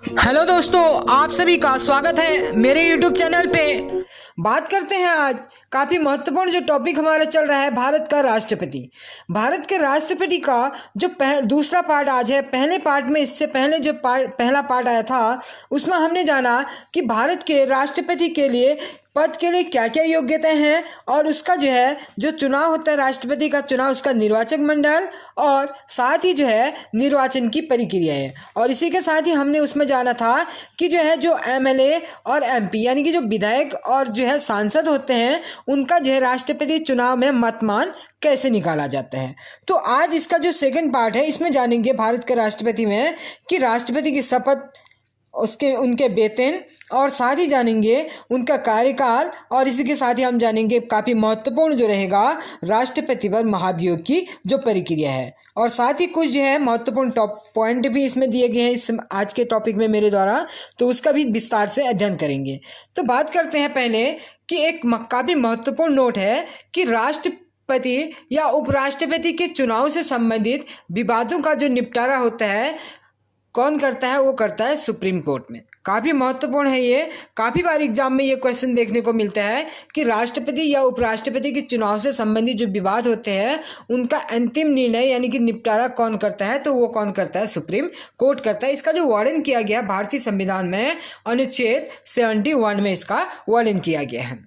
Hello दोस्तों, आप सभी का स्वागत है मेरे YouTube चैनल पे। बात करते हैं आज काफ़ी महत्वपूर्ण जो टॉपिक हमारा चल रहा है, भारत का राष्ट्रपति। भारत के राष्ट्रपति का जो दूसरा पार्ट आज है। पहले पार्ट में इससे पहले जो पहला पार्ट आया था उसमें हमने जाना कि भारत के राष्ट्रपति के लिए पद के लिए क्या क्या योग्यताएं हैं और उसका जो है जो चुनाव होता है राष्ट्रपति का चुनाव, उसका निर्वाचक मंडल और साथ ही जो है निर्वाचन की प्रक्रिया है। और इसी के साथ ही हमने उसमें जाना था कि जो है जो एमएलए और एमपी यानी कि जो विधायक और जो है सांसद होते हैं उनका जो है राष्ट्रपति चुनाव में मतदान कैसे निकाला जाता है। तो आज इसका जो सेकंड पार्ट है इसमें जानेंगे भारत के राष्ट्रपति में कि राष्ट्रपति की शपथ, उसके उनके वेतन और साथ ही जानेंगे उनका कार्यकाल। और इसी के साथ ही हम जानेंगे काफ़ी महत्वपूर्ण जो रहेगा राष्ट्रपति पर महाभियोग की जो प्रक्रिया है। और साथ ही कुछ जो है महत्वपूर्ण टॉप पॉइंट भी इसमें दिए गए हैं इस आज के टॉपिक में मेरे द्वारा, तो उसका भी विस्तार से अध्ययन करेंगे। तो बात करते हैं पहले कि एक काफ़ी महत्वपूर्ण नोट है कि राष्ट्रपति या उपराष्ट्रपति के चुनाव से संबंधित विवादों का जो निपटारा होता है कौन करता है, वो करता है सुप्रीम कोर्ट में। काफ़ी महत्वपूर्ण है ये। काफ़ी बार एग्जाम में ये क्वेश्चन देखने को मिलता है कि राष्ट्रपति या उपराष्ट्रपति के चुनाव से संबंधित जो विवाद होते हैं उनका अंतिम निर्णय यानी कि निपटारा कौन करता है, तो वो कौन करता है, सुप्रीम कोर्ट करता है। इसका जो वर्णन किया गया भारतीय संविधान में अनुच्छेद 71 में इसका वर्णन किया गया है।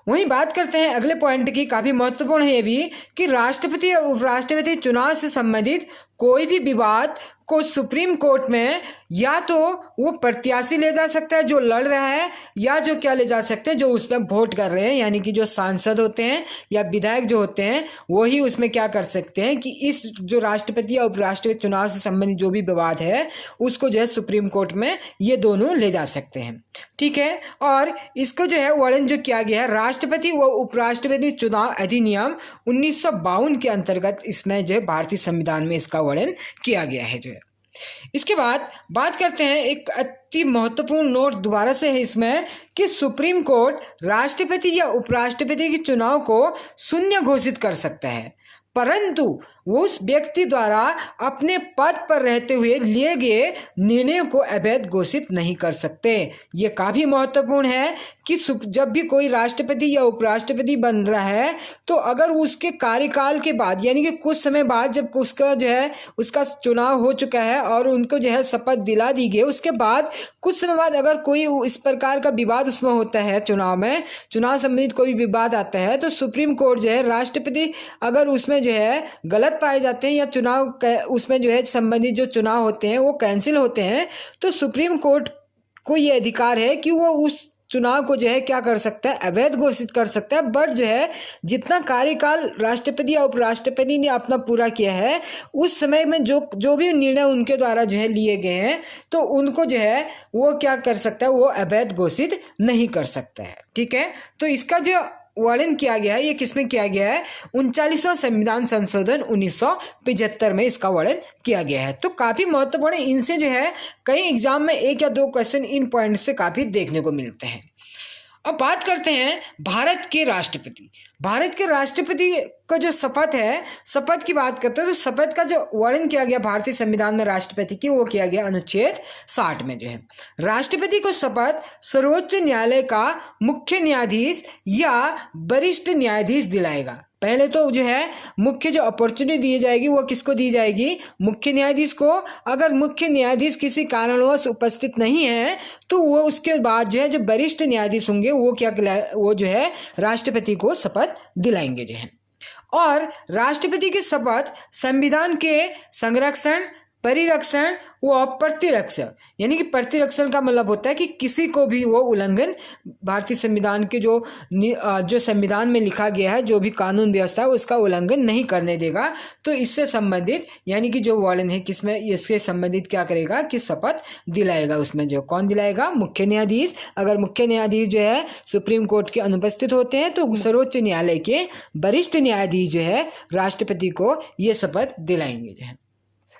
वहीं बात करते हैं अगले पॉइंट की, काफ़ी महत्वपूर्ण है ये भी कि राष्ट्रपति और उपराष्ट्रपति चुनाव से संबंधित कोई भी विवाद को सुप्रीम कोर्ट में या तो वो प्रत्याशी ले जा सकता है जो लड़ रहा है, या जो क्या ले जा सकते हैं जो उसमें वोट कर रहे हैं यानी कि जो सांसद होते हैं या विधायक जो होते हैं वही उसमें क्या कर सकते हैं कि इस जो राष्ट्रपति या उपराष्ट्रपति चुनाव से संबंधित जो भी विवाद है उसको जो है सुप्रीम कोर्ट में ये दोनों ले जा सकते हैं। ठीक है। और इसको जो है वर्णन जो किया गया है राष्ट्रपति व उपराष्ट्रपति चुनाव अधिनियम 1952 के अंतर्गत इसमें जो है भारतीय संविधान में इसका वर्णन किया गया है जो है। इसके बाद बात करते हैं एक अति महत्वपूर्ण नोट दोबारा से है इसमें कि सुप्रीम कोर्ट राष्ट्रपति या उपराष्ट्रपति के चुनाव को शून्य घोषित कर सकता है, परंतु उस व्यक्ति द्वारा अपने पद पर रहते हुए लिए गए निर्णयों को अवैध घोषित नहीं कर सकते। ये काफ़ी महत्वपूर्ण है कि जब भी कोई राष्ट्रपति या उपराष्ट्रपति बन रहा है तो अगर उसके कार्यकाल के बाद यानी कि कुछ समय बाद जब उसका जो है उसका चुनाव हो चुका है और उनको जो है शपथ दिला दी गई, उसके बाद कुछ समय बाद अगर कोई इस प्रकार का विवाद उसमें होता है चुनाव संबंधित कोई विवाद आता है तो सुप्रीम कोर्ट जो है राष्ट्रपति अगर उसमें जो है गलत पाए जाते हैं या चुनाव उसमें जो है संबंधित जो चुनाव होते हैं वो कैंसिल होते हैं तो सुप्रीम कोर्ट को ये अधिकार है कि वो उस चुनाव को जो है क्या कर सकता है, अवैध घोषित कर सकता है। बट जो है जितना कार्यकाल राष्ट्रपति या उपराष्ट्रपति ने अपना पूरा किया है उस समय में जो भी निर्णय उनके द्वारा जो है लिए गए हैं तो उनको जो है वो क्या कर सकता है, वो अवैध घोषित नहीं कर सकता है। ठीक है। तो इसका जो वर्णन किया गया है ये किसमें किया गया है, 39वां संविधान संशोधन 1975 में इसका वर्णन किया गया है। तो काफ़ी महत्वपूर्ण है। इनसे जो है कई एग्जाम में एक या दो क्वेश्चन इन पॉइंट से काफ़ी देखने को मिलते हैं। अब बात करते हैं भारत के राष्ट्रपति। भारत के राष्ट्रपति का जो शपथ है, शपथ की बात करते हैं तो शपथ का जो वर्णन किया गया भारतीय संविधान में राष्ट्रपति की वो किया गया अनुच्छेद 60 में जो है राष्ट्रपति को शपथ सर्वोच्च न्यायालय का मुख्य न्यायाधीश या वरिष्ठ न्यायाधीश दिलाएगा। पहले तो जो है मुख्य जो अपॉर्चुनिटी दी जाएगी वो किसको दी जाएगी, मुख्य न्यायाधीश को। अगर मुख्य न्यायाधीश किसी कारणवश उपस्थित नहीं है तो वो उसके बाद जो है जो वरिष्ठ न्यायाधीश होंगे वो जो है राष्ट्रपति को शपथ दिलाएंगे जो है। और राष्ट्रपति की शपथ संविधान के संरक्षण, परिरक्षण व प्रतिरक्षण यानी कि प्रतिरक्षण का मतलब होता है कि किसी को भी वो उल्लंघन भारतीय संविधान के जो संविधान में लिखा गया है जो भी कानून व्यवस्था है उसका उल्लंघन नहीं करने देगा। तो इससे संबंधित यानी कि जो वर्णन है किसमें इससे संबंधित क्या करेगा कि शपथ दिलाएगा। उसमें जो कौन दिलाएगा, मुख्य न्यायाधीश। अगर मुख्य न्यायाधीश जो है सुप्रीम कोर्ट के अनुपस्थित होते हैं तो सर्वोच्च न्यायालय के वरिष्ठ न्यायाधीश जो है राष्ट्रपति को ये शपथ दिलाएंगे जो है।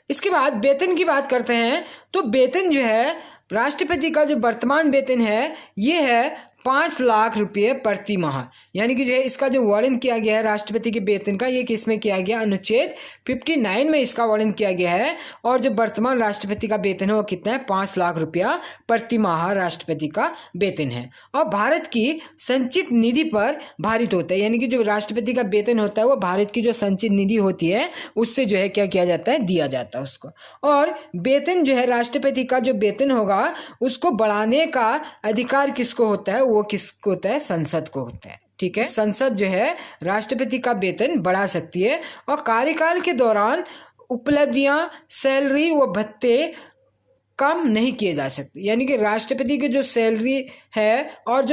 इसके बाद वेतन की बात करते हैं तो वेतन जो है राष्ट्रपति का जो वर्तमान वेतन है ये है 5 लाख रुपये प्रति माह, यानी कि जो है इसका जो वर्णन किया गया है राष्ट्रपति के वेतन का, ये किसमें किया गया, अनुच्छेद 59 में इसका वर्णन किया गया है। और जो वर्तमान राष्ट्रपति का वेतन है वो कितना है, 5 लाख रुपया प्रति माह राष्ट्रपति का वेतन है। और भारत की संचित निधि पर भारित होता है, यानी कि जो राष्ट्रपति का वेतन होता है वो भारत की जो संचित निधि होती है उससे जो है क्या किया जाता है, दिया जाता है उसको। और वेतन जो है राष्ट्रपति का जो वेतन होगा उसको बढ़ाने का अधिकार किसको होता है, वो किसको होता है, संसद को होता है। ठीक है, संसद जो है राष्ट्रपति का वेतन बढ़ा सकती है। और कार्यकाल के दौरान उपलब्धियां, सैलरी व भत्ते कम नहीं किए जा सकते, यानी कि राष्ट्रपति की जो सैलरी है और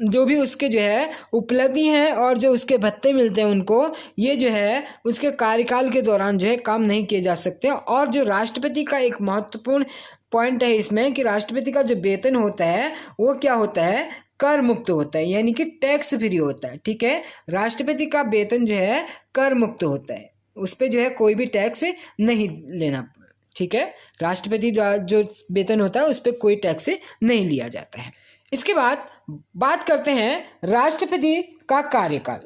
जो भी उसके जो है उपलब्धि हैं और जो उसके भत्ते मिलते हैं उनको, ये जो है उसके कार्यकाल के दौरान जो है कम नहीं किए जा सकते। और जो राष्ट्रपति का एक महत्वपूर्ण पॉइंट है इसमें कि राष्ट्रपति का जो वेतन होता है वो क्या होता है, कर मुक्त होता है, यानी कि टैक्स फ्री होता है। ठीक है, राष्ट्रपति का वेतन जो है कर मुक्त होता है, उस पर जो है कोई भी टैक्स नहीं लेना। ठीक है, राष्ट्रपति जो वेतन होता है उस पर कोई टैक्स नहीं लिया जाता है। इसके बाद बात करते हैं राष्ट्रपति का कार्यकाल।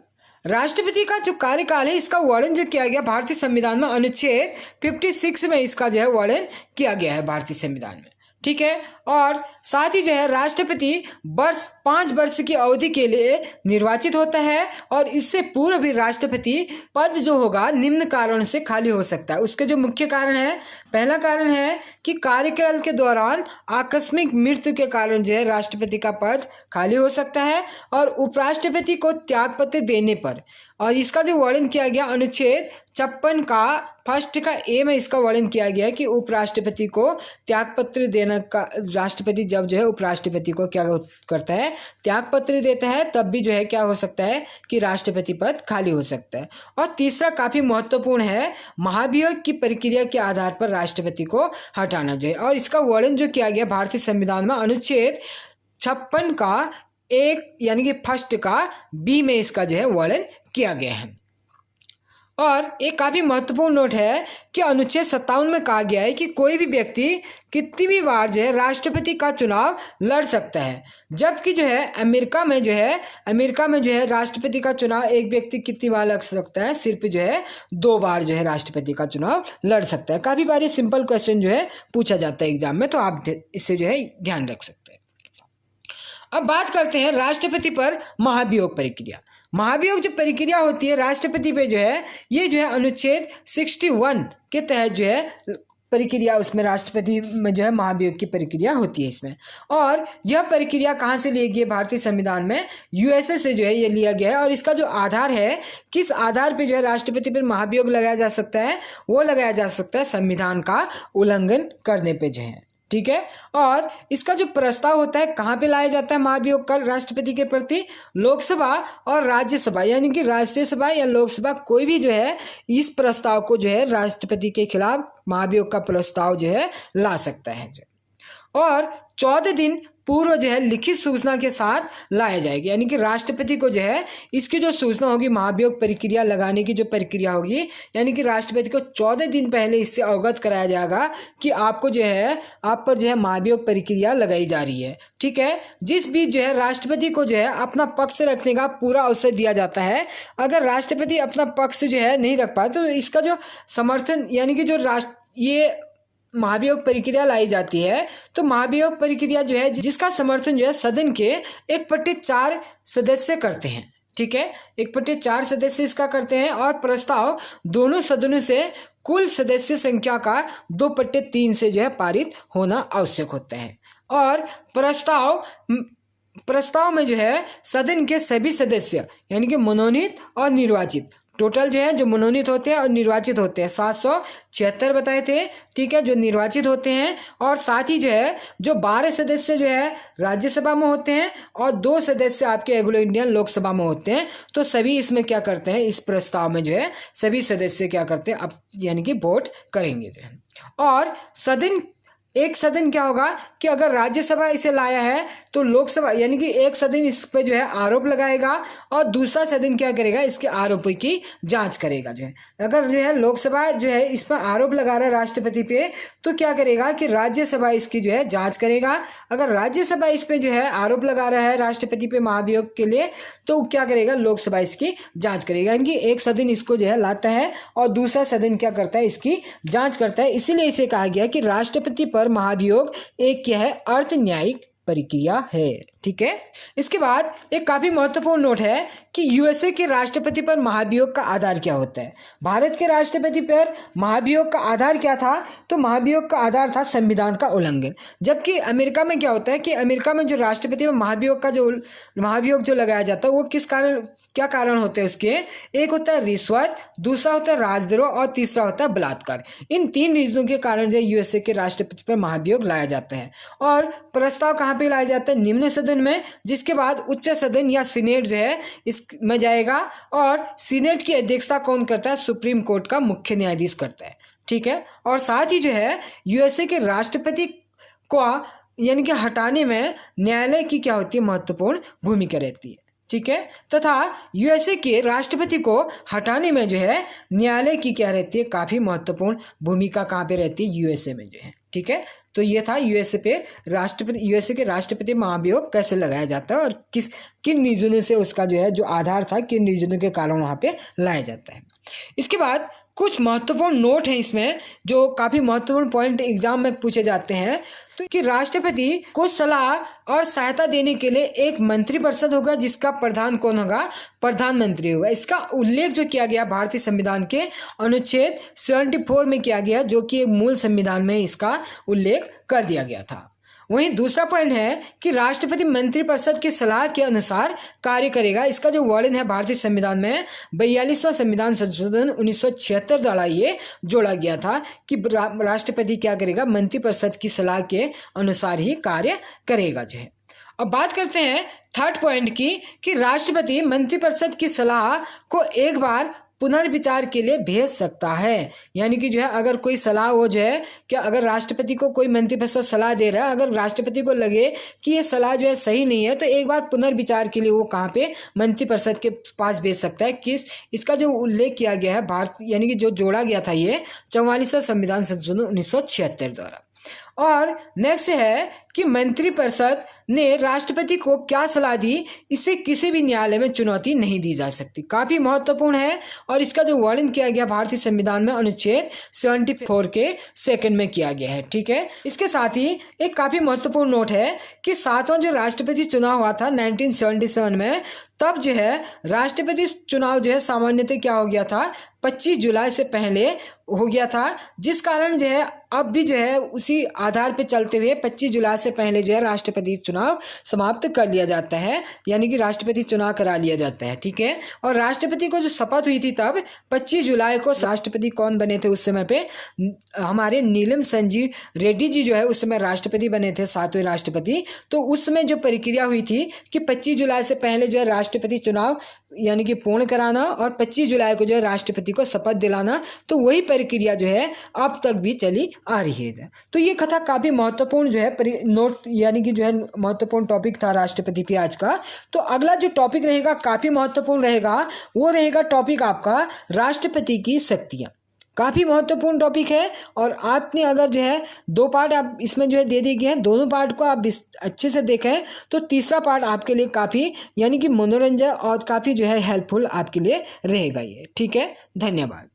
राष्ट्रपति का जो कार्यकाल है इसका वर्णन जो किया गया भारतीय संविधान में अनुच्छेद 56 में इसका जो है वर्णन किया गया है भारतीय संविधान में। ठीक है, और साथ ही जो है राष्ट्रपति 5 वर्ष की अवधि के लिए निर्वाचित होता है और इससे पूर्व भी राष्ट्रपति पद जो होगा निम्न कारणों से खाली हो सकता है। उसके जो मुख्य कारण है, पहला कारण है कि कार्यकाल के दौरान आकस्मिक मृत्यु के कारण जो है राष्ट्रपति का पद खाली हो सकता है, और उपराष्ट्रपति को त्यागपत्र देने पर, और इसका जो वर्णन किया गया अनुच्छेद 56 का फर्स्ट का ए में इसका वर्णन किया गया है कि उपराष्ट्रपति को त्यागपत्र देने का, राष्ट्रपति जब जो है उपराष्ट्रपति को क्या करता है, त्यागपत्र देता है, तब भी जो है क्या हो सकता है कि राष्ट्रपति पद खाली हो सकता है। और तीसरा काफी महत्वपूर्ण है, महाभियोग की प्रक्रिया के आधार पर राष्ट्रपति को हटाना जो है, और इसका वर्णन जो किया गया भारतीय संविधान में अनुच्छेद 56 का 1 यानी कि फर्स्ट का बी में इसका जो है वर्णन किया गया है। और एक काफी महत्वपूर्ण नोट है कि अनुच्छेद 57 में कहा गया है कि कोई भी व्यक्ति कितनी भी बार जो है राष्ट्रपति का चुनाव लड़ सकता है, जबकि जो है अमेरिका में जो है राष्ट्रपति का चुनाव एक व्यक्ति कितनी बार लड़ सकता है, सिर्फ जो है 2 बार जो है राष्ट्रपति का चुनाव लड़ सकता है। काफी बार ये सिंपल क्वेश्चन जो है पूछा जाता है एग्जाम में, तो आप इससे जो है ध्यान रख सकते हैं। अब बात करते हैं राष्ट्रपति पर महाभियोग प्रक्रिया। महाभियोग जो प्रक्रिया होती है राष्ट्रपति पे जो है, ये जो है अनुच्छेद 61 के तहत जो है प्रक्रिया, उसमें राष्ट्रपति में जो है महाभियोग की प्रक्रिया होती है इसमें। और यह प्रक्रिया कहाँ से ली गई है, भारतीय संविधान में यूएसए से जो है ये लिया गया है। और इसका जो आधार है, किस आधार पे जो है राष्ट्रपति पर महाभियोग लगाया जा सकता है, वो लगाया जा सकता है संविधान का उल्लंघन करने पे जो है। ठीक है, और इसका जो प्रस्ताव होता है कहाँ पे लाया जाता है महाभियोग का राष्ट्रपति के प्रति, लोकसभा और राज्यसभा, यानी कि राज्यसभा या लोकसभा कोई भी जो है इस प्रस्ताव को जो है राष्ट्रपति के खिलाफ महाभियोग का प्रस्ताव जो है ला सकता है और 14 दिन पूर्व जो है लिखित सूचना के साथ लाया जाएगा, यानी कि राष्ट्रपति को जो है इसकी जो सूचना होगी महाभियोग प्रक्रिया लगाने की जो प्रक्रिया होगी, यानी कि राष्ट्रपति को 14 दिन पहले इससे अवगत कराया जाएगा कि आपको जो है आप पर जो है महाभियोग प्रक्रिया लगाई जा रही है। ठीक है, जिस बीच जो है राष्ट्रपति को जो है अपना पक्ष रखने का पूरा अवसर दिया जाता है। अगर राष्ट्रपति अपना पक्ष जो है नहीं रख पाए तो इसका जो समर्थन, यानी कि जो ये महाभियोग प्रक्रिया लाई जाती है, तो महाभियोग प्रक्रिया जो है जिसका समर्थन जो है सदन के 1/4 सदस्य करते हैं। ठीक है, 1/4 सदस्य इसका करते हैं और प्रस्ताव दोनों सदनों से कुल सदस्य संख्या का 2/3 से जो है पारित होना आवश्यक होता है। और प्रस्ताव में जो है सदन के सभी सदस्य, यानी कि मनोनीत और निर्वाचित, टोटल जो है जो मनोनीत होते हैं और निर्वाचित होते हैं 776 बताए थे। ठीक है, जो निर्वाचित होते हैं, और साथ ही जो है जो 12 सदस्य जो है राज्यसभा में होते हैं और 2 सदस्य आपके एंग्लो इंडियन लोकसभा में होते हैं। तो सभी इसमें क्या करते हैं, इस प्रस्ताव में जो है सभी सदस्य क्या करते हैं, अब यानी कि वोट करेंगे जो है। और सदन एक सदन क्या होगा कि अगर राज्यसभा इसे लाया है तो लोकसभा यानी कि एक सदन इस पे जो है आरोप लगाएगा और दूसरा सदन क्या करेगा, इसके आरोपों की जांच करेगा। जो है अगर जो है लोकसभा जो है इस पर आरोप लगा रहा है राष्ट्रपति पे, तो क्या करेगा कि राज्यसभा इसकी जो है जांच करेगा। अगर राज्यसभा इस पे जो है आरोप लगा रहा है राष्ट्रपति पे महाभियोग के लिए, तो क्या करेगा, लोकसभा इसकी जांच करेगा। यानी कि एक सदन इसको जो है लाता है और दूसरा सदन क्या करता है, इसकी जांच करता है। इसीलिए इसे कहा गया कि राष्ट्रपति पर महाभियोग एक क्या है, अर्ध न्यायिक प्रक्रिया है। ठीक है, इसके बाद एक काफी महत्वपूर्ण नोट है कि यूएसए के राष्ट्रपति पर महाभियोग का आधार क्या होता है। भारत के राष्ट्रपति पर महाभियोग का आधार क्या था, तो महाभियोग का आधार था संविधान का उल्लंघन। जबकि अमेरिका में क्या होता है कि अमेरिका में जो राष्ट्रपति में महाभियोग जो लगाया जाता है वो किस कारण, क्या कारण होते हैं उसके, एक होता है रिश्वत, दूसरा होता है राजद्रोह और तीसरा होता है बलात्कार। इन 3 रीजनों के कारण जो यूएसए के राष्ट्रपति पर महाभियोग लाया जाता है। और प्रस्ताव कहाँ पे लाया जाता है, निम्न सदन में, जिसके बाद उच्च सदन या सीनेट जो है इसमें जाएगा। और सीनेट की अध्यक्षता कौन करता है, सुप्रीम कोर्ट का मुख्य न्यायाधीश करता है। ठीक है, और साथ ही जो है यूएसए के राष्ट्रपति को यानी कि हटाने में न्यायालय की क्या होती है, महत्वपूर्ण भूमिका रहती है। ठीक है, तथा यूएसए के राष्ट्रपति को हटाने में जो है न्यायालय की क्या रहती है, काफी महत्वपूर्ण भूमिका कहाँ पे रहती है, यूएसए में जो है। ठीक है, तो ये था यूएसए के राष्ट्रपति महाभियोग कैसे लगाया जाता है और किन रीजनों से उसका जो है जो आधार था, किन रीजनों के कारण वहां पे लाया जाता है। इसके बाद कुछ महत्वपूर्ण नोट हैं इसमें, जो काफी महत्वपूर्ण पॉइंट एग्जाम में पूछे जाते हैं। तो कि राष्ट्रपति को सलाह और सहायता देने के लिए एक मंत्रिपरिषद होगा, जिसका प्रधान कौन होगा, प्रधानमंत्री होगा। इसका उल्लेख जो किया गया भारतीय संविधान के अनुच्छेद 74 में किया गया, जो कि एक मूल संविधान में इसका उल्लेख कर दिया गया था। वहीं दूसरा पॉइंट है कि राष्ट्रपति मंत्रिपरिषद की सलाह के अनुसार कार्य करेगा। इसका जो वर्णन है भारतीय संविधान में 42वां संविधान संशोधन 1976 द्वारा ये जोड़ा गया था कि राष्ट्रपति क्या करेगा, मंत्रिपरिषद की सलाह के अनुसार ही कार्य करेगा। जो है अब बात करते हैं थर्ड पॉइंट की कि राष्ट्रपति मंत्रिपरिषद की सलाह को एक बार पुनर्विचार के लिए भेज सकता है। यानी कि जो है अगर कोई सलाह वो जो है कि अगर राष्ट्रपति को कोई मंत्रिपरिषद सलाह दे रहा है, अगर राष्ट्रपति को लगे कि ये सलाह जो है सही नहीं है, तो एक बार पुनर्विचार के लिए वो कहाँ पे, मंत्रिपरिषद के पास भेज सकता है। इसका जो उल्लेख किया गया है भारत यानी कि जो जोड़ा गया था ये 44वां संविधान संशोधन 1976 द्वारा। और नेक्स्ट है कि मंत्रिपरिषद ने राष्ट्रपति को क्या सलाह दी, इससे किसी भी न्यायालय में चुनौती नहीं दी जा सकती। काफी महत्वपूर्ण है और इसका जो वर्णन किया गया भारतीय संविधान में अनुच्छेद 74 के सेकंड में किया गया है। ठीक है, इसके साथ ही एक काफी महत्वपूर्ण नोट है कि 7वां जो राष्ट्रपति चुनाव हुआ था 1977 में, तब जो है राष्ट्रपति चुनाव जो है सामान्यतः क्या हो गया था, 25 जुलाई से पहले हो गया था, जिस कारण जो है अब भी जो है उसी आधार पे चलते हुए 25 जुलाई से पहले जो है राष्ट्रपति चुनाव समाप्त कर लिया जाता है, यानी कि राष्ट्रपति चुनाव करा लिया जाता है। ठीक है, और राष्ट्रपति को जो शपथ हुई थी तब 25 जुलाई को राष्ट्रपति कौन बने थे उस समय पे, हमारे नीलम संजीव रेड्डी जी जो है उस समय राष्ट्रपति बने थे, 7वें राष्ट्रपति। तो उस समय जो प्रक्रिया हुई थी कि 25 जुलाई से पहले जो है राष्ट्रपति चुनाव यानी कि पूर्ण कराना और 25 जुलाई को जो है राष्ट्रपति को शपथ दिलाना, तो वही प्रक्रिया जो है अब तक भी चली आ रही है। तो ये कथा काफी महत्वपूर्ण जो है नोट यानी कि जो है महत्वपूर्ण टॉपिक था राष्ट्रपति पे आज का। तो अगला जो टॉपिक रहेगा काफी महत्वपूर्ण रहेगा, वो रहेगा टॉपिक आपका राष्ट्रपति की शक्तियां। काफी महत्वपूर्ण टॉपिक है और आपने अगर जो है 2 पार्ट आप इसमें जो है दे दिए गए हैं, दोनों पार्ट को आप अच्छे से देखें तो तीसरा पार्ट आपके लिए काफी यानी कि मनोरंजन और काफी जो है हेल्पफुल आपके लिए रहेगा ये। ठीक है, धन्यवाद।